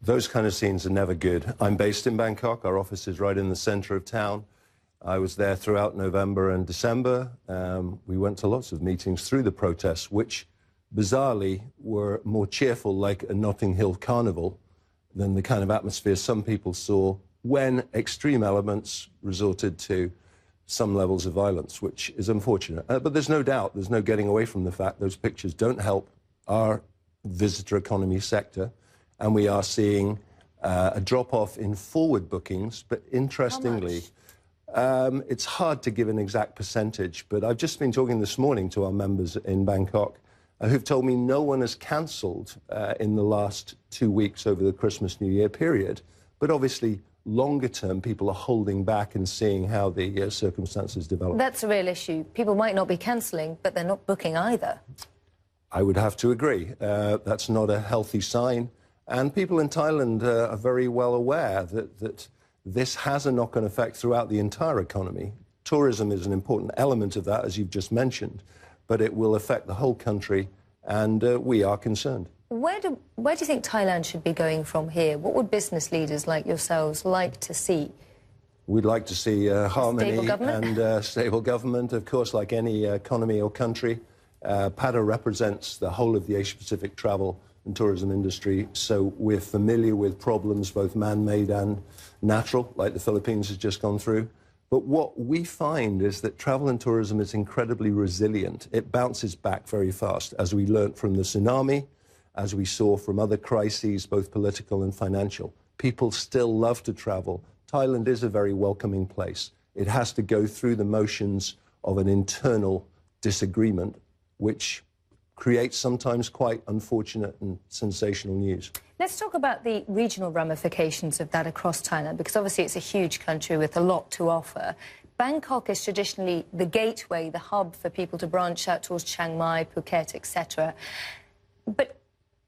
Those kind of scenes are never good. I'm based in Bangkok. Our office is right in the center of town. I was there throughout November and December. We went to lots of meetings through the protests, which bizarrely were more cheerful, like a Notting Hill carnival, than the kind of atmosphere some people saw when extreme elements resorted to some levels of violence, which is unfortunate. But there's no doubt, there's no getting away from the fact those pictures don't help our visitor economy sector. And we are seeing a drop-off in forward bookings, but interestingly, it's hard to give an exact percentage, but I've just been talking this morning to our members in Bangkok who've told me no one has cancelled in the last 2 weeks over the Christmas-New Year period, but obviously longer term people are holding back and seeing how the circumstances develop. That's a real issue. People might not be cancelling, but they're not booking either. I would have to agree. That's not a healthy sign. And people in Thailand are very well aware that this has a knock-on effect throughout the entire economy. Tourism is an important element of that, as you've just mentioned, but it will affect the whole country, and we are concerned. Where do you think Thailand should be going from here? What would business leaders like yourselves like to see? We'd like to see harmony stable government? and stable government, of course, like any economy or country. PATA represents the whole of the Asia-Pacific travel and tourism industry, so we're familiar with problems, both man-made and natural, like the Philippines has just gone through. But what we find is that travel and tourism is incredibly resilient. It bounces back very fast, as we learnt from the tsunami, as we saw from other crises, both political and financial. People still love to travel. Thailand is a very welcoming place. It has to go through the motions of an internal disagreement, which creates sometimes quite unfortunate and sensational news. Let's talk about the regional ramifications of that across Thailand, because obviously it's a huge country with a lot to offer. Bangkok is traditionally the gateway, the hub for people to branch out towards Chiang Mai, Phuket, etc. But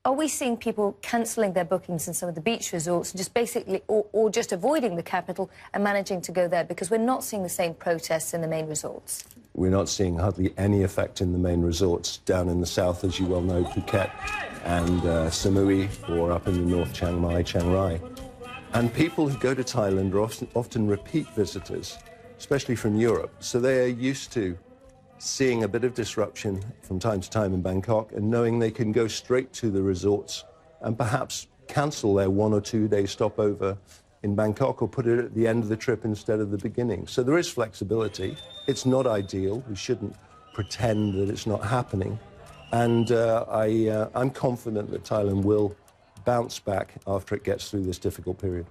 are we seeing people cancelling their bookings in some of the beach resorts and just basically, or just avoiding the capital and managing to go there? Because we're not seeing the same protests in the main resorts. We're not seeing hardly any effect in the main resorts down in the south, as you well know, Phuket and Samui, or up in the north, Chiang Mai, Chiang Rai. And people who go to Thailand are often repeat visitors, especially from Europe. So they are used to seeing a bit of disruption from time to time in Bangkok and knowing they can go straight to the resorts and perhaps cancel their 1 or 2 day stopover in Bangkok or put it at the end of the trip instead of the beginning. So there is flexibility. It's not ideal. We shouldn't pretend that it's not happening. And I'm confident that Thailand will bounce back after it gets through this difficult period.